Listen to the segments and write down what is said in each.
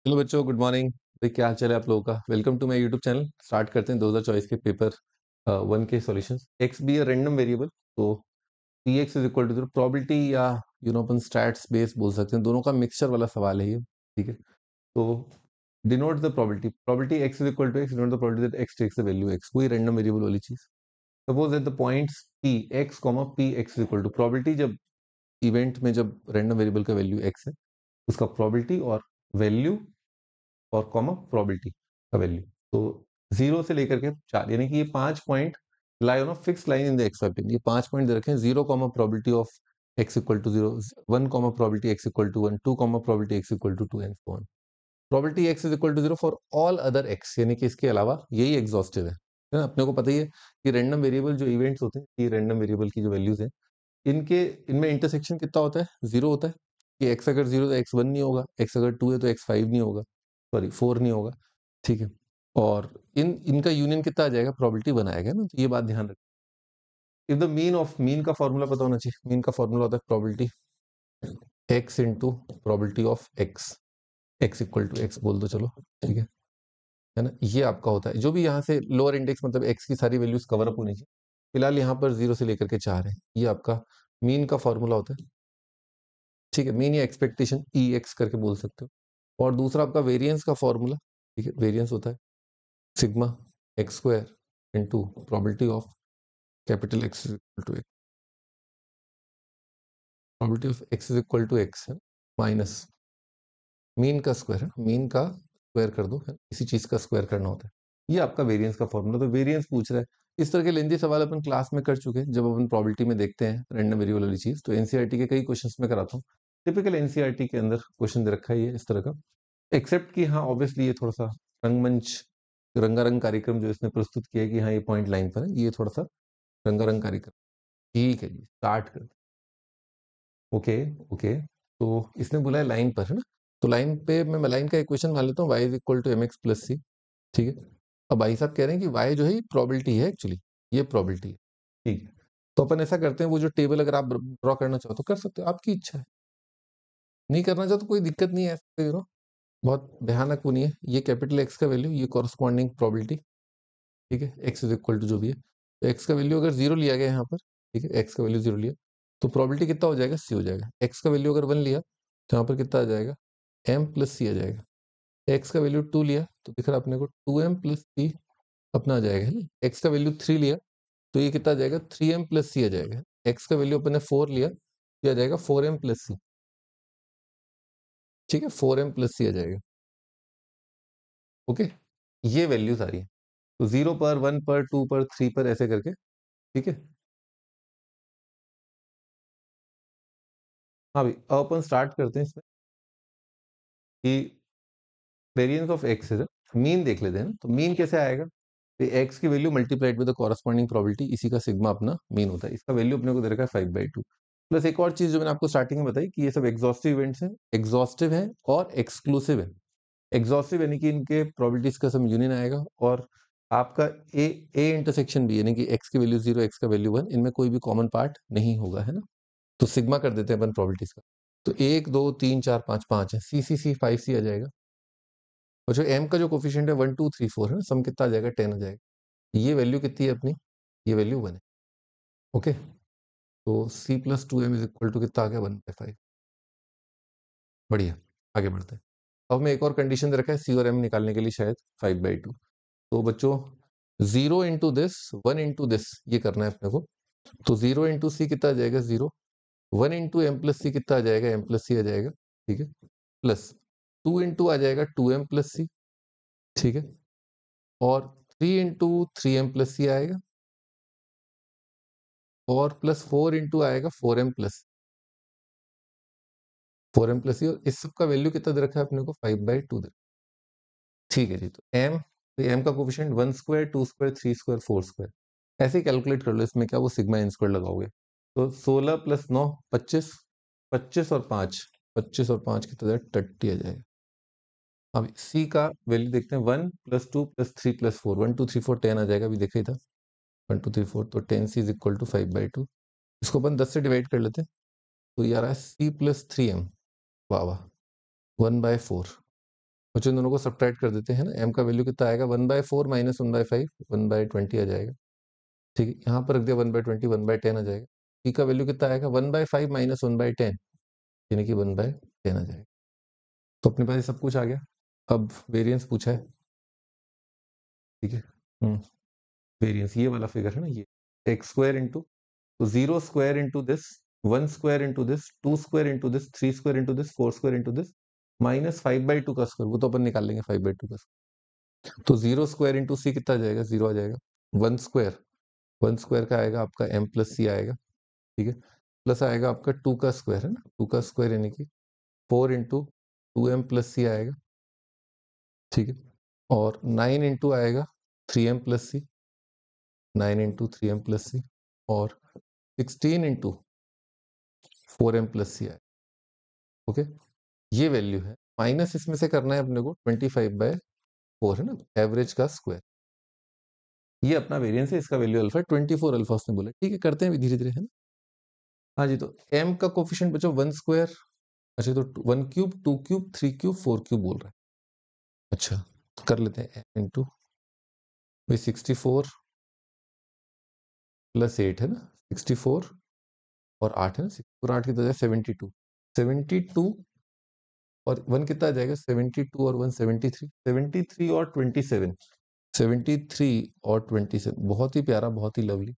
Hello बच्चों, good morning. भाई क्या हाल चाल है आप लोगों का। Welcome to my YouTube channel. Start करते हैं 2024 के पेपर 1 के solutions. X be a random variable, तो P x is equal to zero. Probability या अपन स्टैट्स बेस बोल सकते हैं, दोनों का मिक्सचर वाला सवाल है ये। ठीक है, तो denote the probability. Probability x is equal to x, denote the probability that x takes the value x. कोई रैंडम वेरिएबल वाली चीज। Suppose that the points p x comma p x is equal to. Probability जब event में जब random variable का value x है, उसका probability और वैल्यू और कॉमा प्रोबेबिलिटी का वैल्यू। तो 0 से लेकर के 4, यानी कि ये 5 point lie on a fix line in the x y plane. ये 5 पॉइंट दे रखे हैं। 0 comma probability of x equal to 0, 1 comma probability x equal to 1, 2 comma probability x equal to 2 and so on. Probability x is equal to 0 for all other x, यानी कि इसके अलावा यही exhaustive है ना। अपने को पता ही है कि रैंडम वेरिएबल जो इवेंट्स होते हैं, ये रैंडम वेरिएबल की जो वैल्यूज हैं, इनके इनमें इंटरसेक्शन कितना होता है? 0 होता है। कि एक्स अगर 0 तो एक्स 1 नहीं होगा, एक्स अगर 2 है तो एक्स 5 नहीं होगा, सॉरी 4 नहीं होगा। ठीक है, और इनका यूनियन कितना आ जाएगा? प्रोबेबिलिटी बनाएगा ना, तो ये बात ध्यान रखें। If the mean of, mean का फॉर्मूला पता होना चाहिए। मीन का फॉर्मूला होता है probability x into probability of x. X equal to x बोल दो, चलो ठीक है ना। ये आपका होता है जो भी यहाँ से लोअर इंडेक्स, मतलब एक्स की सारी वैल्यूज कवर अप होनी चाहिए। फिलहाल यहाँ पर 0 से लेकर के 4 है। ये आपका मीन का फॉर्मूला होता है। ठीक है, मीन या एक्सपेक्टेशन ई एक्स करके बोल सकते हो। और दूसरा आपका वेरिएंस का फॉर्मूला। ठीक है, वेरिएंस होता है sigma x square into probability of capital x is equal to x. Probability of x is equal to x है माइनस मीन का स्क्वायर है। मीन का स्क्वायर कर दो, है इसी चीज का स्क्वायर करना होता है। ये आपका वेरिएंस का फॉर्मूला। तो वेरिएंस पूछ रहा है। इस तरह के लेंदी सवाल अपन क्लास में कर चुके हैं, जब अपन प्रोबेबिलिटी में देखते हैं रैंडम वेरिएबल वाली चीज। तो एनसीईआरटी के कई क्वेश्चंस में कराता हूँ। टिपिकल एनसीईआरटी के अंदर क्वेश्चन दे रखा है ये इस तरह का। एक्सेप्ट कि हाँ, ऑब्वियसली ये थोड़ा सा रंगमंच, रंगारंग कार्यक्रम जो इसने प्रस्तुत किया है कि हाँ ये पॉइंट लाइन पर है, ये थोड़ा सा रंगारंग कार्यक्रम। ठीक है जी, स्टार्ट कर। ओके ओके, तो इसने बोला है लाइन पर, है ना। तो लाइन पे मैं लाइन का इक्वेशन मान लेता हूँ, y is equal to M X plus C. ठीक है, अब भाई साहब कह रहे हैं कि y जो है ये प्रोबेबिलिटी है एक्चुअली, ये प्रोबेबिलिटी है। ठीक है, तो अपन ऐसा करते हैं, वो जो टेबल अगर आप ड्रॉ करना चाहो तो कर सकते हो, आपकी इच्छा है। नहीं करना चाहो तो कोई दिक्कत नहीं है, ऐसा यू नो बहुत भयानक वो नहीं है। ये कैपिटल एक्स का वैल्यू, ये कॉरस्पॉन्डिंग प्रोबेबिलिटी। ठीक है, एक्स इज इक्वल टू जो भी है, तो एक्स का वैल्यू अगर 0 लिया गया यहाँ पर, ठीक है, एक्स का वैल्यू 0 लिया, तो प्रोबेबिलिटी कितना हो जाएगा? सी हो जाएगा। एक्स का वैल्यू अगर 1 लिया तो यहाँ पर कितना आ जाएगा? एम प्लस सी आ जाएगा। एक्स का वैल्यू 2 लिया तो दिख रहा है अपने को 2m प्लस सी अपना आ जाएगा, है ना। एक्स का वैल्यू 3 लिया तो ये कितना आ जाएगा? 3m प्लस सी आ जाएगा। एक्स का वैल्यू अपन ने 4 लिया तो ये आ जाएगा 4m प्लस सी। ठीक है, 4m प्लस सी आ जाएगा। ओके, ये वैल्यू सारी है। तो 0 पर, 1 पर, 2 पर, 3 पर, ऐसे करके। ठीक है, हाँ भाई, अब अपन स्टार्ट करते हैं इसमें कि वेरिएंस ऑफ एक्स है। मीन देख लेते हैं ना, तो मीन कैसे आएगा? तो एक्स की value multiplied with the corresponding probability, इसी का सिग्मा अपना मीन होता है। इसका वैल्यू अपने को दे रखा है 5/2। प्लस एक और चीज जो मैंने आपको स्टार्टिंग में बताई कि ये सब एग्जॉस्टिव इवेंट्स हैं, एग्जॉस्टिव है और एक्सक्लूसिव है। एग्जॉस्टिव यानी कि इनके प्रोबेबिलिटीज का सब यूनियन आएगा, और आपका ए ए इंटरसेक्शन भी, यानी कि एक्स की वैल्यू 0, एक्स का वैल्यू 1, इनमें कोई भी कॉमन पार्ट नहीं होगा, है ना। तो सिग्मा कर देते हैं अपन प्रोबेबिलिटीज का। तो 1 2 3 4 5, 5 है, सी 5 सी आ जाएगा। और जो एम का जो कोफिशिएंट है 1 2 3 4 है ना, सम कितना आ जाएगा? 10 आ जाएगा। ये वैल्यू कितनी है अपनी? ये वैल्यू 1 है। ओके, तो c plus 2m is equal to कितना आ गया? 1/5। बढ़िया, आगे बढ़ते हैं। अब मैं एक और कंडीशन दे रखा है सी और एम निकालने के लिए, शायद 5/2। तो बच्चों 0 इंटू दिस, 1 इंटू दिस, ये करना है अपने को। तो 0 इंटू सी कितना आ जाएगा? 0। 1 इंटू एम प्लस सी कितना आ जाएगा? एम प्लस सी आ जाएगा। ठीक है, प्लस 2 इंटू आ जाएगा 2m प्लस सी। ठीक है, और 3 इंटू 3m प्लस सी आएगा, और प्लस 4 इंटू आएगा 4m प्लस 4m प्लस सी। और इस सब का वैल्यू कितना दे रखा है अपने को? 5/2 दे। ठीक है जी, तो एम, तो एम का coefficient 1 square, 2 square, 3 square, 4 square, ऐसे ही कैलकुलेट कर लो। इसमें क्या वो सिग्मा एन स्क्वायर लगाओगे, तो 16 प्लस 9 25, 25 और 5, 25 और 5 कितना जाएगा? 30 आ जाएगा। अब सी का वैल्यू देखते हैं, 1 प्लस 2 प्लस 3 प्लस 4, 1 2 3 4 10 आ जाएगा, अभी देखा ही था। 1 2 3 4, तो 10 सी इज इक्वल टू 5/2। इसको अपन 10 से डिवाइड कर लेते हैं, तो ये आ रहा है सी प्लस 3m। वाह वाह, 1/4। बच्चों दोनों को सब्ट्रैक्ट कर देते हैं ना, m का वैल्यू कितना आएगा 1/4 माइनस 1/5 1/20 आ जाएगा। ठीक है, यहाँ पर रख दिया 1/20 1/10 आ जाएगा। p का वैल्यू कितना आएगा 1/5 माइनस 1/10 यानी कि 1/10 आ जाएगा। तो अपने पास ये सब कुछ आ गया। अब वेरिएंस पूछा है, ठीक है। वेरिएंस ये वाला फिगर है ना, ये एक्स स्क्वायर इंटू, तो 0 square into this, 1 square into this, 2 square into this, 3 square into this, 4 square into this, minus 5/2 का स्क्वायर, वो तो अपन निकाल लेंगे 5/2 का स्क्वायर। तो 0 स्क्वायर इंटू सी कितना आ जाएगा, 0 आ जाएगा। 1 स्क्वायर का आएगा आपका m प्लस सी आएगा, ठीक है। प्लस आएगा आपका 2 का स्क्वायर है ना, 2 का स्क्वायर यानी कि 4 इंटू 2m प्लस सी आएगा, ठीक है। और 9 इंटू आएगा 3m प्लस सी, 9 इंटू 3m प्लस सी, और 16 इंटू 4m प्लस सी आएगा, ओके। ये वैल्यू है, माइनस इसमें से करना है अपने को 25/4 है ना, एवरेज का स्क्वायर। ये अपना वेरिएंस है, इसका वैल्यू अल्फा 24 अल्फा उसने बोला, ठीक है। करते हैं धीरे धीरे, है ना। हाँ जी, तो m का कोफिशिएंट बच्चों 1 स्क्वायर, अच्छा तो 1 क्यूब 2 क्यूब 3 क्यूब 4 क्यूब बोल रहा है। अच्छा तो कर लेते हैं m इंटू 64 प्लस 8 है ना, 64 और 8 है ना, 64 8 कितना जाएगा 72, 72 और 1 कितना आ जाएगा 72 और 1 73, 73 और 27, 73 और 27, बहुत ही प्यारा, बहुत ही लवली।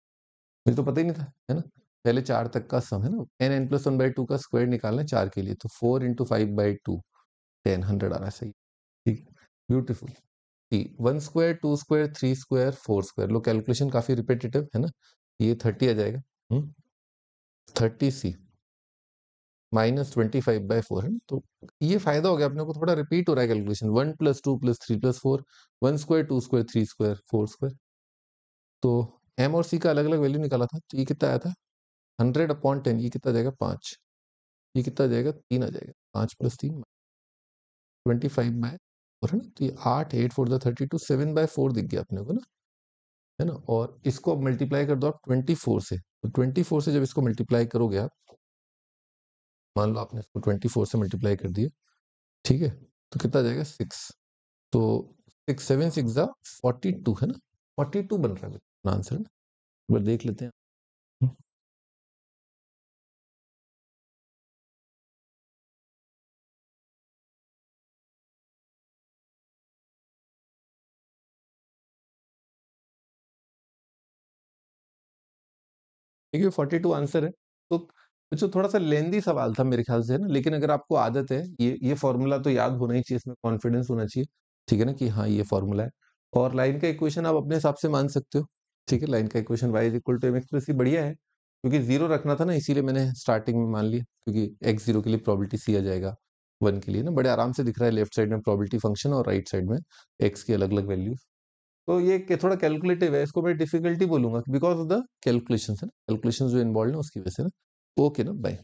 मुझे तो पता ही नहीं था, है ना। पहले 4 तक का सम है ना, n n प्लस 1/2 का स्क्वायर निकालना है 4 के लिए, तो 4 इंटू 5/2 10 100 आना सही, ठीक, beautiful. 1 square 2 square 3 square 4 square, लो कैलकुलेशन काफी रिपीटेटिव है ना, ये 30 आ जाएगा, 30c माइनस 25/4 है ना। तो ये फायदा हो गया अपने को, थोड़ा रिपीट हो रहा है calculation, 1 plus 2 plus 3 plus 4, 1 square 2 square 3 square 4 square. तो m और c का अलग अलग वैल्यू निकाला था, तो ये कितना आया था 100/10, ये कितना जाएगा 5, ये कितना जाएगा 3 आ जाएगा, 5 प्लस 3 25/4 है ना। तो ये 8 8 4 32 7/4 दिख गया अपने को ना, है ना। और इसको अब मल्टीप्लाई कर दो आप 24 से, तो 24 से जब इसको मल्टीप्लाई करोगे आप, मान लो आपने इसको 24 से मल्टीप्लाई कर दिया, ठीक है, तो कितना जाएगा 6, तो 6 7 6 जा 42 है ना, 42 बन रहा है अपना आंसर, है ना। एक बार देख लेते हैं। ठीक है 42 आंसर है। तो बच्चों थोड़ा सा लेंदी सवाल था मेरे ख्याल से, है ना, लेकिन अगर आपको आदत है, ये फॉर्मूला तो याद होना ही चाहिए, इसमें कॉन्फिडेंस होना चाहिए, ठीक है ना, कि हाँ ये फॉर्मूला है। और लाइन का इक्वेशन आप अपने हिसाब से मान सकते हो, ठीक है। लाइन का equation y is equal to mx plus c बढ़िया है, क्योंकि 0 रखना था ना, इसीलिए मैंने स्टार्टिंग में मान लिया, क्योंकि x 0 के लिए प्रोबेबिलिटी c आ जाएगा, 1 के लिए ना बड़े आराम से दिख रहा है, लेफ्ट साइड में प्रोबेबिलिटी फंक्शन और राइट साइड में x की अलग अलग वैल्यू। तो ये थोड़ा कैलकुलेटिव है, इसको मैं डिफिकल्टी बोलूंगा बिकॉज ऑफ द कैलकुलेशन है ना, कैलकुलेशन जो इन्वॉल्व है उसकी वजह से ना। ओके ना, बाय।